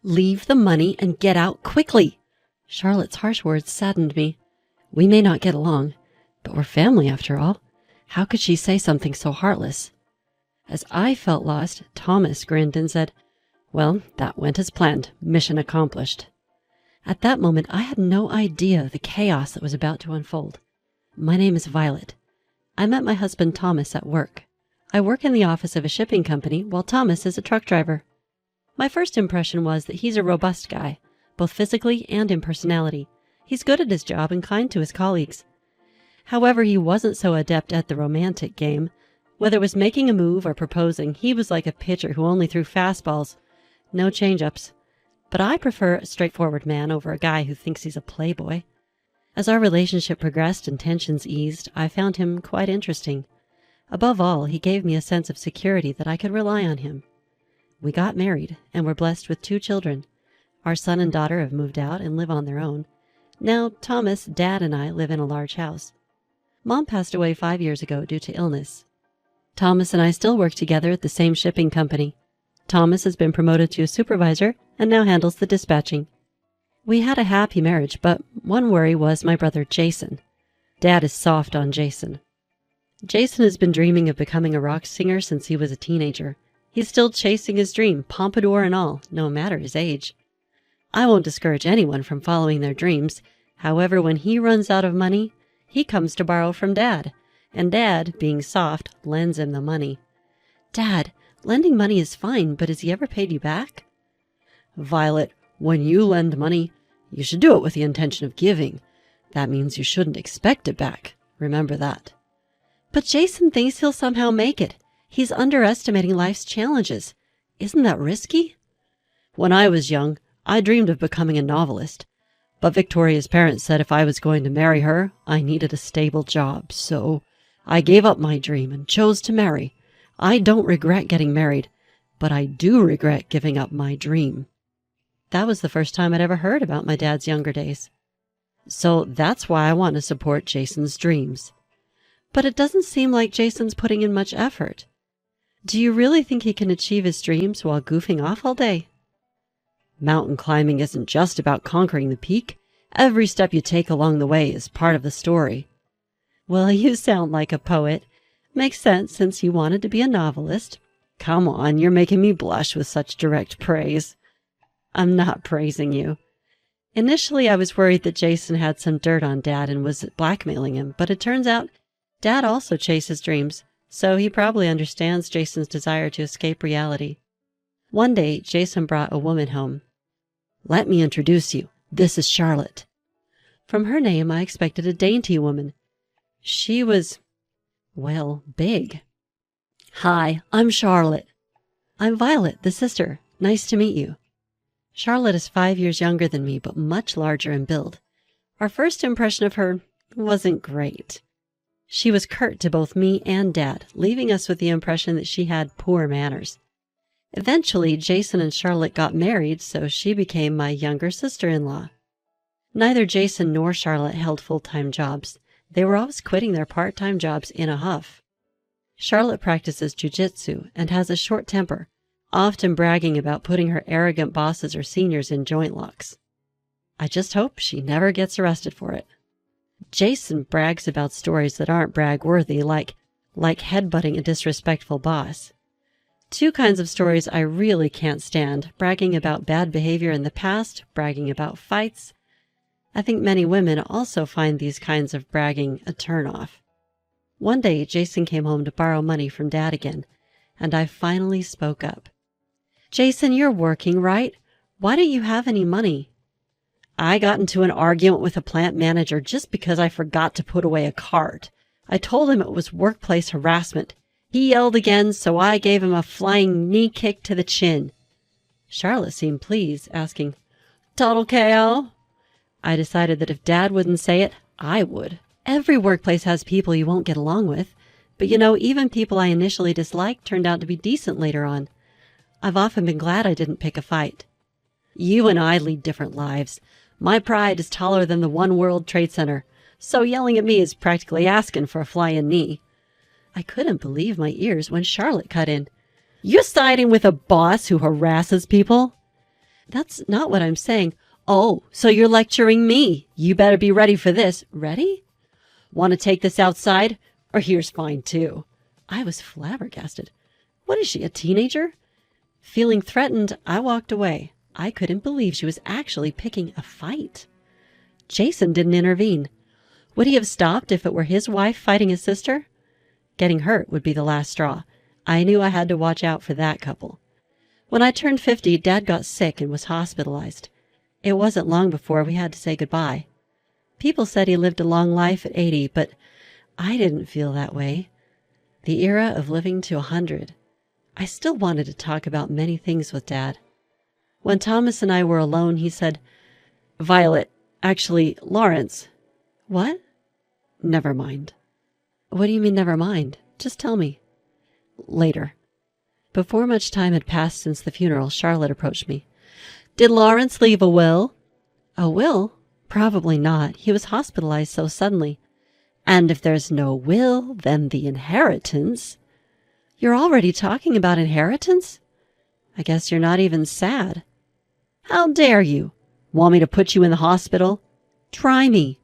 Leave the money and get out quickly. Charlotte's harsh words saddened me. We may not get along, but we're family after all. How could she say something so heartless? As I felt lost, Thomas grinned and said, "Well, that went as planned. Mission accomplished." At that moment, I had no idea the chaos that was about to unfold. My name is Violet. I met my husband Thomas at work. I work in the office of a shipping company while Thomas is a truck driver. My first impression was that he's a robust guy, both physically and in personality. He's good at his job and kind to his colleagues. However, he wasn't so adept at the romantic game. Whether it was making a move or proposing, he was like a pitcher who only threw fastballs. No change-ups. But I prefer a straightforward man over a guy who thinks he's a playboy. As our relationship progressed and tensions eased, I found him quite interesting. Above all, he gave me a sense of security that I could rely on him. We got married and were blessed with 2 children. Our son and daughter have moved out and live on their own. Now, Thomas, Dad, and I live in a large house. Mom passed away 5 years ago due to illness. Thomas and I still work together at the same shipping company. Thomas has been promoted to a supervisor and now handles the dispatching. We had a happy marriage, but one worry was my brother Jason. Dad is soft on Jason. Jason has been dreaming of becoming a rock singer since he was a teenager. He's still chasing his dream, pompadour and all, no matter his age. I won't discourage anyone from following their dreams. However, when he runs out of money, he comes to borrow from Dad, and Dad, being soft, lends him the money. Dad, lending money is fine, but has he ever paid you back? Violet, when you lend money, you should do it with the intention of giving. That means you shouldn't expect it back. Remember that. But Jason thinks he'll somehow make it. He's underestimating life's challenges. Isn't that risky? When I was young, I dreamed of becoming a novelist. But Victoria's parents said if I was going to marry her, I needed a stable job, so I gave up my dream and chose to marry. I don't regret getting married, but I do regret giving up my dream. That was the first time I'd ever heard about my dad's younger days. So that's why I want to support Jason's dreams. But it doesn't seem like Jason's putting in much effort. Do you really think he can achieve his dreams while goofing off all day? Mountain climbing isn't just about conquering the peak. Every step you take along the way is part of the story. Well, you sound like a poet. Makes sense since you wanted to be a novelist. Come on, you're making me blush with such direct praise. I'm not praising you. Initially, I was worried that Jason had some dirt on Dad and was blackmailing him, but it turns out Dad also chases dreams, so he probably understands Jason's desire to escape reality. One day, Jason brought a woman home. Let me introduce you. This is Charlotte. From her name, I expected a dainty woman. She was, well, big. Hi, I'm Charlotte. I'm Violet, the sister. Nice to meet you. Charlotte is 5 years younger than me, but much larger in build. Our first impression of her wasn't great. She was curt to both me and Dad, leaving us with the impression that she had poor manners. Eventually, Jason and Charlotte got married, so she became my younger sister-in-law. Neither Jason nor Charlotte held full-time jobs. They were always quitting their part-time jobs in a huff. Charlotte practices jujitsu and has a short temper, often bragging about putting her arrogant bosses or seniors in joint locks. I just hope she never gets arrested for it. Jason brags about stories that aren't brag-worthy, like headbutting a disrespectful boss. 2 kinds of stories I really can't stand: bragging about bad behavior in the past, bragging about fights. I think many women also find these kinds of bragging a turn-off. One day, Jason came home to borrow money from Dad again, and I finally spoke up. Jason, you're working, right? Why don't you have any money? I got into an argument with a plant manager just because I forgot to put away a cart. I told him it was workplace harassment. He yelled again, so I gave him a flying knee kick to the chin. Charlotte seemed pleased, asking, "Total KO?" I decided that if Dad wouldn't say it, I would. Every workplace has people you won't get along with, but even people I initially disliked turned out to be decent later on. I've often been glad I didn't pick a fight. You and I lead different lives. My pride is taller than the One World Trade Center, so yelling at me is practically asking for a flying knee. I couldn't believe my ears when Charlotte cut in. You siding with a boss who harasses people? That's not what I'm saying. Oh, so you're lecturing me. You better be ready for this. Ready? Want to take this outside? Or here's fine, too. I was flabbergasted. What is she, a teenager? Feeling threatened, I walked away. I couldn't believe she was actually picking a fight. Jason didn't intervene. Would he have stopped if it were his wife fighting his sister? Getting hurt would be the last straw. I knew I had to watch out for that couple. When I turned 50, Dad got sick and was hospitalized. It wasn't long before we had to say goodbye. People said he lived a long life at 80, but I didn't feel that way. The era of living to 100. I still wanted to talk about many things with Dad. When Thomas and I were alone, he said, "Violet, actually, Lawrence." What? Never mind. What do you mean, never mind? Just tell me. Later. Before much time had passed since the funeral, Charlotte approached me. Did Lawrence leave a will? A will? Probably not. He was hospitalized so suddenly. And if there's no will, then the inheritance. You're already talking about inheritance? I guess you're not even sad. How dare you? Want me to put you in the hospital? Try me.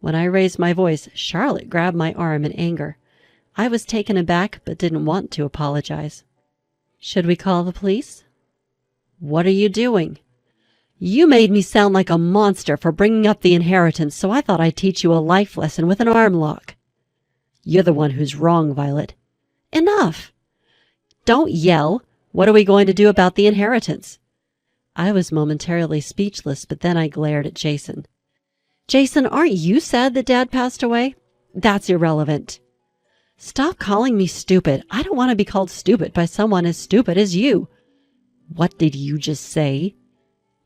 When I raised my voice, Charlotte grabbed my arm in anger. I was taken aback, but didn't want to apologize. Should we call the police? What are you doing? You made me sound like a monster for bringing up the inheritance, so I thought I'd teach you a life lesson with an arm lock. You're the one who's wrong, Violet. Enough! Don't yell. What are we going to do about the inheritance? I was momentarily speechless, but then I glared at Jason. Jason, aren't you sad that Dad passed away? That's irrelevant. Stop calling me stupid. I don't want to be called stupid by someone as stupid as you. What did you just say?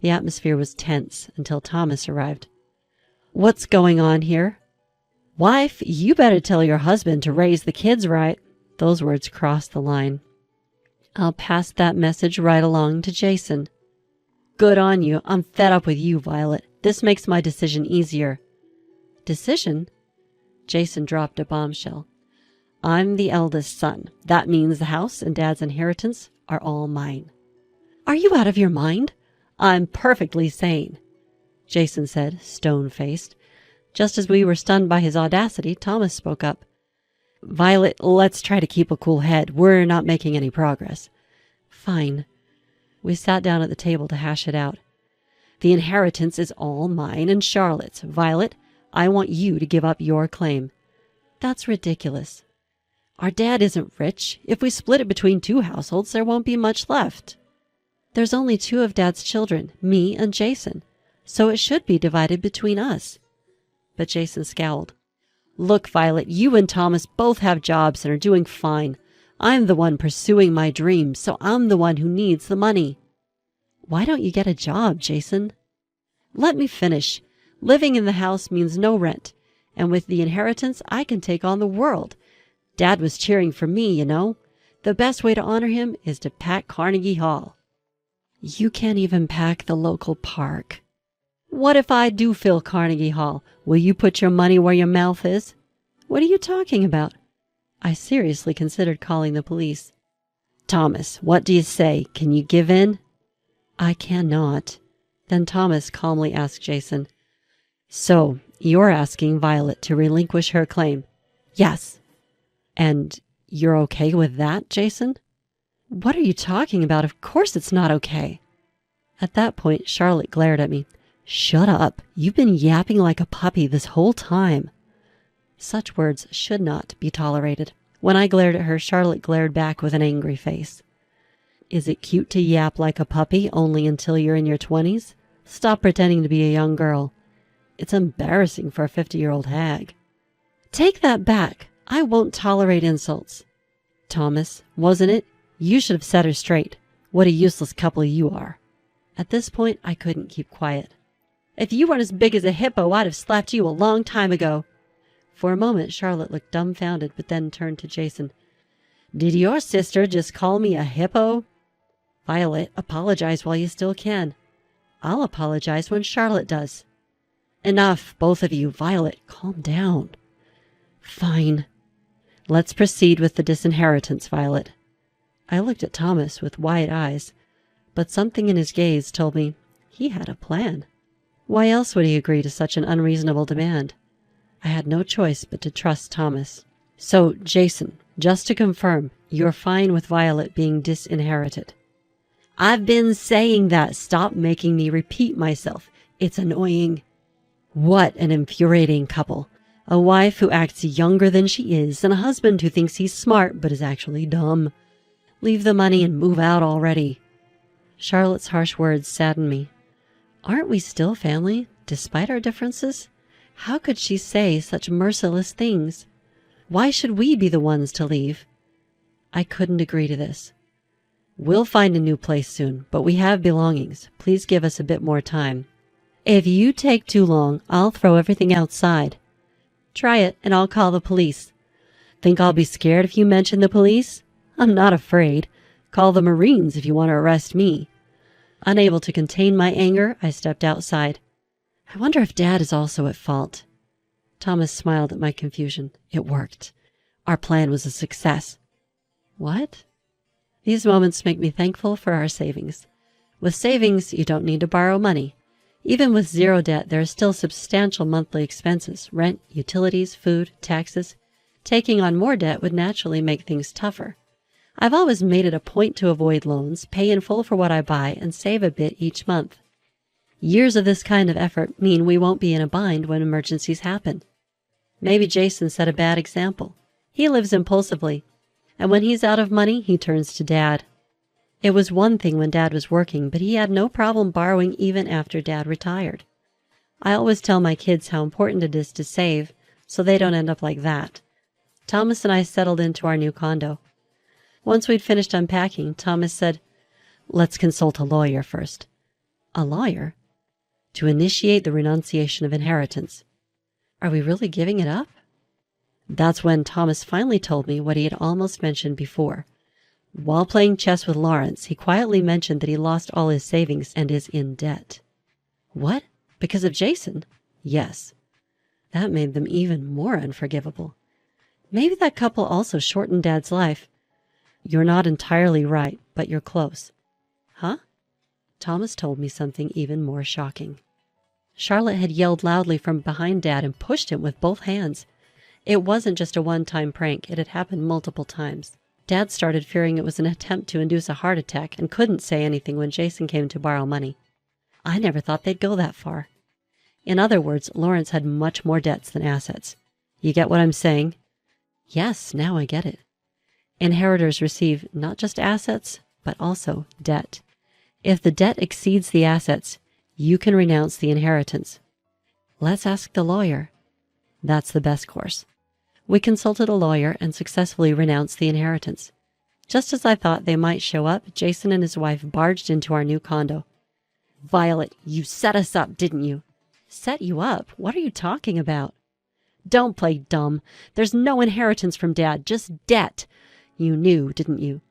The atmosphere was tense until Thomas arrived. What's going on here? Wife, you better tell your husband to raise the kids right. Those words crossed the line. I'll pass that message right along to Jason. Good on you. I'm fed up with you, Violet. This makes my decision easier. Decision? Jason dropped a bombshell. I'm the eldest son. That means the house and Dad's inheritance are all mine. Are you out of your mind? I'm perfectly sane, Jason said, stone-faced. Just as we were stunned by his audacity, Thomas spoke up. Violet, let's try to keep a cool head. We're not making any progress. Fine. We sat down at the table to hash it out. The inheritance is all mine and Charlotte's. Violet, I want you to give up your claim. That's ridiculous. Our dad isn't rich. If we split it between two households, there won't be much left. There's only two of Dad's children, me and Jason, so it should be divided between us. But Jason scowled. Look, Violet, you and Thomas both have jobs and are doing fine. I'm the one pursuing my dreams, so I'm the one who needs the money. Why don't you get a job, Jason? Let me finish. Living in the house means no rent, and with the inheritance, I can take on the world. Dad was cheering for me, you know. The best way to honor him is to pack Carnegie Hall. You can't even pack the local park. What if I do fill Carnegie Hall? Will you put your money where your mouth is? What are you talking about? I seriously considered calling the police. Thomas, what do you say? Can you give in? I cannot. Then Thomas calmly asked Jason, So, you're asking Violet to relinquish her claim? Yes. And you're okay with that, Jason? What are you talking about? Of course it's not okay. At that point, Charlotte glared at me. Shut up. You've been yapping like a puppy this whole time. Such words should not be tolerated. When I glared at her, Charlotte glared back with an angry face. Is it cute to yap like a puppy only until you're in your 20s? Stop pretending to be a young girl. It's embarrassing for a 50-year-old hag. Take that back. I won't tolerate insults. Thomas, wasn't it? You should have set her straight. What a useless couple you are. At this point, I couldn't keep quiet. If you weren't as big as a hippo, I'd have slapped you a long time ago. For a moment, Charlotte looked dumbfounded, but then turned to Jason. Did your sister just call me a hippo? Violet, apologize while you still can. I'll apologize when Charlotte does. Enough, both of you. Violet, calm down. Fine. Let's proceed with the disinheritance, Violet. I looked at Thomas with wide eyes. but something in his gaze told me he had a plan. Why else would he agree to such an unreasonable demand? I had no choice but to trust Thomas. So, Jason, just to confirm, you're fine with Violet being disinherited? I've been saying that. Stop making me repeat myself. It's annoying. What an infuriating couple. A wife who acts younger than she is, and a husband who thinks he's smart but is actually dumb. Leave the money and move out already. Charlotte's harsh words saddened me. Aren't we still family, despite our differences? How could she say such merciless things? Why should we be the ones to leave? I couldn't agree to this. We'll find a new place soon, but we have belongings. Please give us a bit more time. If you take too long, I'll throw everything outside. Try it, and I'll call the police. Think I'll be scared if you mention the police? I'm not afraid. Call the Marines if you want to arrest me. Unable to contain my anger, I stepped outside. I wonder if Dad is also at fault. Thomas smiled at my confusion. It worked. Our plan was a success. What? These moments make me thankful for our savings. With savings, you don't need to borrow money. Even with zero debt, there are still substantial monthly expenses: rent, utilities, food, taxes. Taking on more debt would naturally make things tougher. I've always made it a point to avoid loans, pay in full for what I buy, and save a bit each month. Years of this kind of effort mean we won't be in a bind when emergencies happen. Maybe Jason set a bad example. He lives impulsively, and when he's out of money, he turns to Dad. It was one thing when Dad was working, but he had no problem borrowing even after Dad retired. I always tell my kids how important it is to save, so they don't end up like that. Thomas and I settled into our new condo. Once we'd finished unpacking, Thomas said, "Let's consult a lawyer first." A lawyer? To initiate the renunciation of inheritance. Are we really giving it up? That's when Thomas finally told me what he had almost mentioned before. While playing chess with Lawrence, he quietly mentioned that he lost all his savings and is in debt. What? Because of Jason? Yes. That made them even more unforgivable. Maybe that couple also shortened Dad's life. You're not entirely right, but you're close. Huh? Thomas told me something even more shocking. Charlotte had yelled loudly from behind Dad and pushed him with both hands. It wasn't just a one-time prank. It had happened multiple times. Dad started fearing it was an attempt to induce a heart attack and couldn't say anything when Jason came to borrow money. I never thought they'd go that far. In other words, Lawrence had much more debts than assets. You get what I'm saying? Yes, now I get it. Inheritors receive not just assets, but also debt. If the debt exceeds the assets, you can renounce the inheritance. Let's ask the lawyer. That's the best course. We consulted a lawyer and successfully renounced the inheritance. Just as I thought they might show up, Jason and his wife barged into our new condo. Violet, you set us up, didn't you? Set you up? What are you talking about? Don't play dumb. There's no inheritance from Dad, just debt. You knew, didn't you?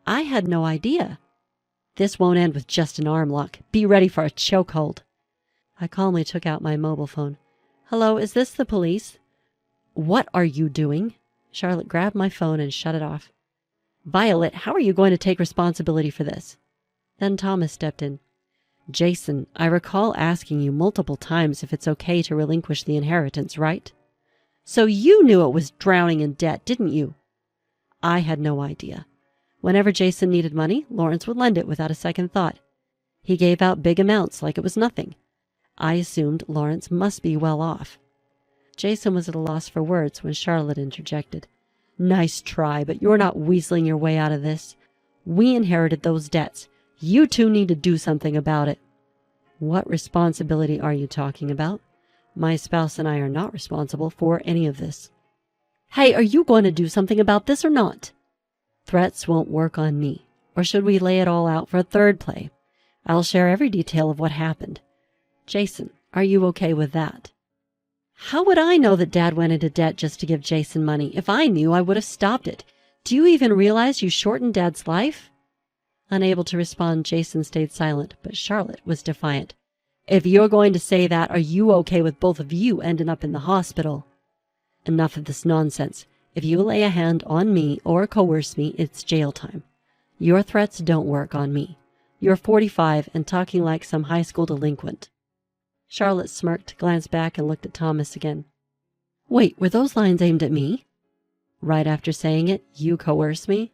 I had no idea. This won't end with just an arm lock. Be ready for a chokehold. I calmly took out my mobile phone. Hello, is this the police? What are you doing? Charlotte grabbed my phone and shut it off. Violet, how are you going to take responsibility for this? Then Thomas stepped in. Jason, I recall asking you multiple times if it's okay to relinquish the inheritance, right? So you knew it was drowning in debt, didn't you? I had no idea. Whenever Jason needed money, Lawrence would lend it without a second thought. He gave out big amounts like it was nothing. I assumed Lawrence must be well off. Jason was at a loss for words when Charlotte interjected. Nice try, but you're not weaseling your way out of this. We inherited those debts. You two need to do something about it. What responsibility are you talking about? My spouse and I are not responsible for any of this. Hey, are you going to do something about this or not? Threats won't work on me. Or should we lay it all out for a third play? I'll share every detail of what happened. Jason, are you okay with that? How would I know that Dad went into debt just to give Jason money? If I knew, I would have stopped it. Do you even realize you shortened Dad's life? Unable to respond, Jason stayed silent, but Charlotte was defiant. If you're going to say that, are you okay with both of you ending up in the hospital? Enough of this nonsense. If you lay a hand on me or coerce me, it's jail time. Your threats don't work on me. You're 45 and talking like some high school delinquent." Charlotte smirked, glanced back, and looked at Thomas again. "Wait, were those lines aimed at me?" "Right after saying it, you coerce me?"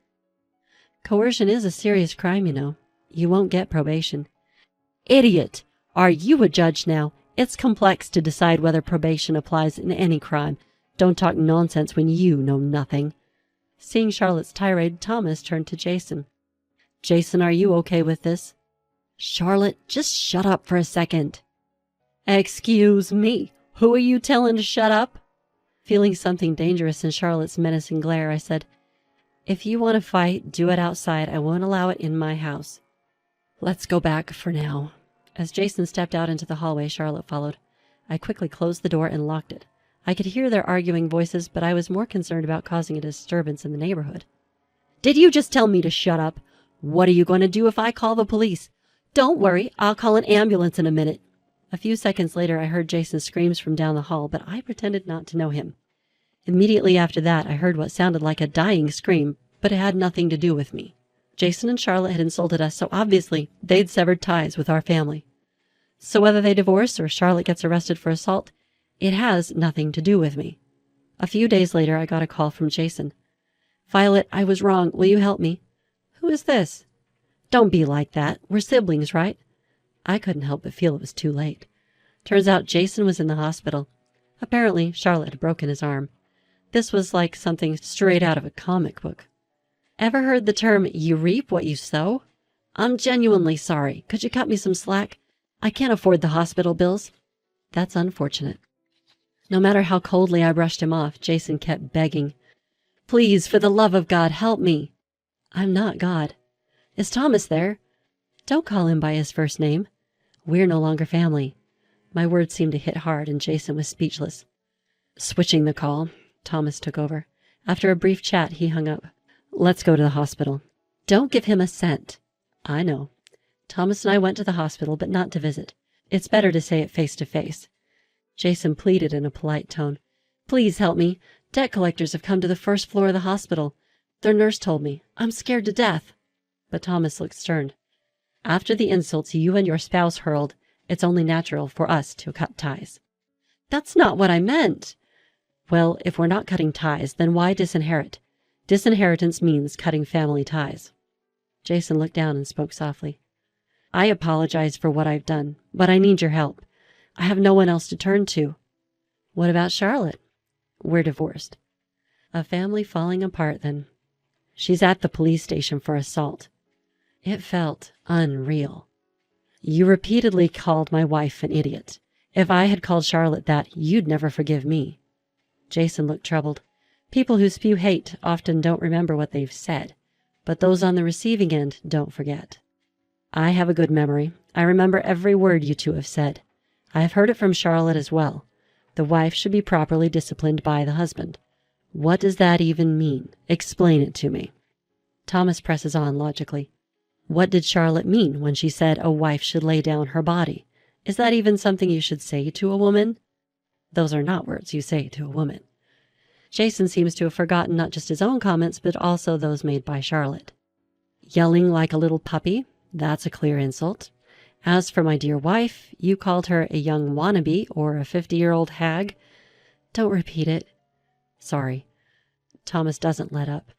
"Coercion is a serious crime, you know. You won't get probation." "Idiot! Are you a judge now? It's complex to decide whether probation applies in any crime. Don't talk nonsense when you know nothing." Seeing Charlotte's tirade, Thomas turned to Jason. "Jason, are you okay with this?" "Charlotte, just shut up for a second." "Excuse me, who are you telling to shut up?" Feeling something dangerous in Charlotte's menacing glare, I said, "If you want to fight, do it outside. I won't allow it in my house." "Let's go back for now." As Jason stepped out into the hallway, Charlotte followed. I quickly closed the door and locked it. I could hear their arguing voices, but I was more concerned about causing a disturbance in the neighborhood. "Did you just tell me to shut up? What are you going to do if I call the police?" "Don't worry, I'll call an ambulance in a minute." A few seconds later, I heard Jason's screams from down the hall, but I pretended not to know him. Immediately after that, I heard what sounded like a dying scream, but it had nothing to do with me. Jason and Charlotte had insulted us, so obviously they'd severed ties with our family. So whether they divorce or Charlotte gets arrested for assault, it has nothing to do with me. A few days later, I got a call from Jason. "Violet, I was wrong. Will you help me?" "Who is this?" "Don't be like that. We're siblings, right?" I couldn't help but feel it was too late. Turns out Jason was in the hospital. Apparently, Charlotte had broken his arm. This was like something straight out of a comic book. "Ever heard the term, 'you reap what you sow'? I'm genuinely sorry. Could you cut me some slack? I can't afford the hospital bills." "That's unfortunate." No matter how coldly I brushed him off, Jason kept begging. "Please, for the love of God, help me." "I'm not God." "Is Thomas there?" "Don't call him by his first name. We're no longer family." My words seemed to hit hard, and Jason was speechless. Switching the call, Thomas took over. After a brief chat, he hung up. "Let's go to the hospital." "Don't give him a cent." "I know." Thomas and I went to the hospital, but not to visit. It's better to say it face to face. Jason pleaded in a polite tone. "Please help me. Debt collectors have come to the first floor of the hospital. Their nurse told me. I'm scared to death." But Thomas looked stern. "After the insults you and your spouse hurled, it's only natural for us to cut ties." "That's not what I meant." "Well, if we're not cutting ties, then why disinherit? Disinheritance means cutting family ties." Jason looked down and spoke softly. "I apologize for what I've done, but I need your help. I have no one else to turn to." "What about Charlotte?" "We're divorced." A family falling apart, then. She's at the police station for assault. It felt unreal. "You repeatedly called my wife an idiot. If I had called Charlotte that, you'd never forgive me." Jason looked troubled. People who spew hate often don't remember what they've said, but those on the receiving end don't forget. "I have a good memory. I remember every word you two have said. I have heard it from Charlotte as well. The wife should be properly disciplined by the husband. What does that even mean? Explain it to me." Thomas presses on logically. "What did Charlotte mean when she said a wife should lay down her body? Is that even something you should say to a woman?" "Those are not words you say to a woman." Jason seems to have forgotten not just his own comments, but also those made by Charlotte. "Yelling like a little puppy? That's a clear insult. As for my dear wife, you called her a young wannabe or a 50-year-old hag. Don't repeat it." "Sorry." Thomas doesn't let up.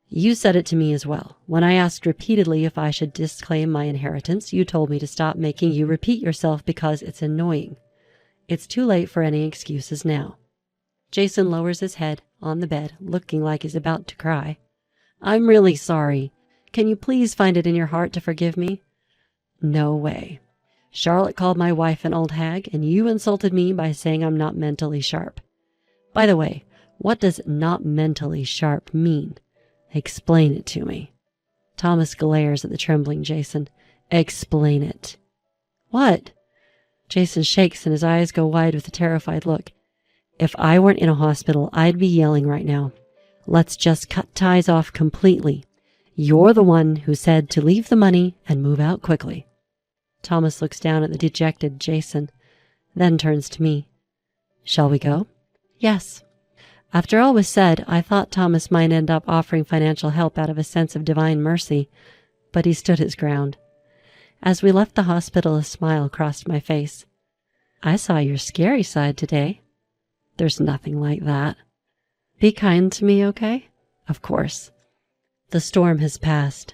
"You said it to me as well. When I asked repeatedly if I should disclaim my inheritance, you told me to stop making you repeat yourself because it's annoying. It's too late for any excuses now." Jason lowers his head on the bed, looking like he's about to cry. "I'm really sorry. Can you please find it in your heart to forgive me?" "No way. Charlotte called my wife an old hag, and you insulted me by saying I'm not mentally sharp. By the way, what does not mentally sharp mean? Explain it to me." Thomas glares at the trembling Jason. "Explain it." "What?" Jason shakes and his eyes go wide with a terrified look. "If I weren't in a hospital, I'd be yelling right now. Let's just cut ties off completely. You're the one who said to leave the money and move out quickly." Thomas looks down at the dejected Jason, then turns to me. "Shall we go?" "Yes." After all was said, I thought Thomas might end up offering financial help out of a sense of divine mercy, but he stood his ground. As we left the hospital, a smile crossed my face. I saw your scary side today. There's nothing like that. Be kind to me, okay? Of course. The storm has passed.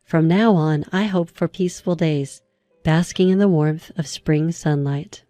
From now on, I hope for peaceful days, basking in the warmth of spring sunlight.